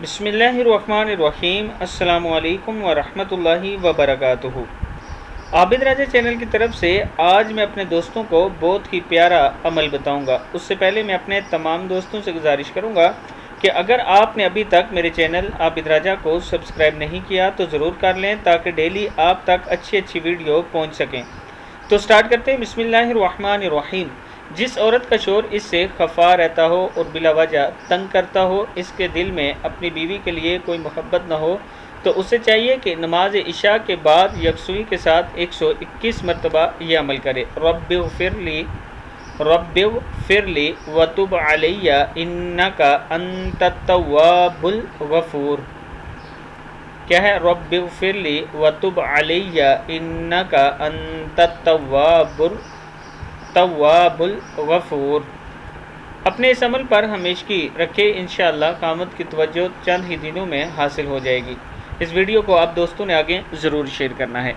बिस्मिल्लाहिर्रहमानिर्रहीम अस्सलामुअलैकुम वरहमतुल्लाहि वबरकातुहू। आबिद राजा चैनल की तरफ से आज मैं अपने दोस्तों को बहुत ही प्यारा अमल बताऊंगा। उससे पहले मैं अपने तमाम दोस्तों से गुजारिश करूंगा कि अगर आपने अभी तक मेरे चैनल आबिद राजा को सब्सक्राइब नहीं किया तो ज़रूर कर लें ताकि डेली आप तक अच्छी वीडियो पहुँच सकें। तो स्टार्ट करते हैं। बिस्मिल्लाहिर्रहमानिर्रहीम। जिस औरत का शोर इससे खफा रहता हो और बिला वजह तंग करता हो, इसके दिल में अपनी बीवी के लिए कोई मोहब्बत न हो, तो उसे चाहिए कि नमाज इशा के बाद यकसुई के साथ 121 मरतबा यह अमल करे। रब्बिग़फ़िरली वतुब अलैया इन्नका अंतत तव्वाबुल गफ़ूर। क्या है? रब्बिग़फ़िरली वतुब अलैया इन्नका अंतत तव्वाबुल गफ़ूर। अपने इस अमल पर हमेशगी रखें, इंशाअल्लाह क़यामत की तवज्जो चंद ही दिनों में हासिल हो जाएगी। इस वीडियो को आप दोस्तों ने आगे ज़रूर शेयर करना है।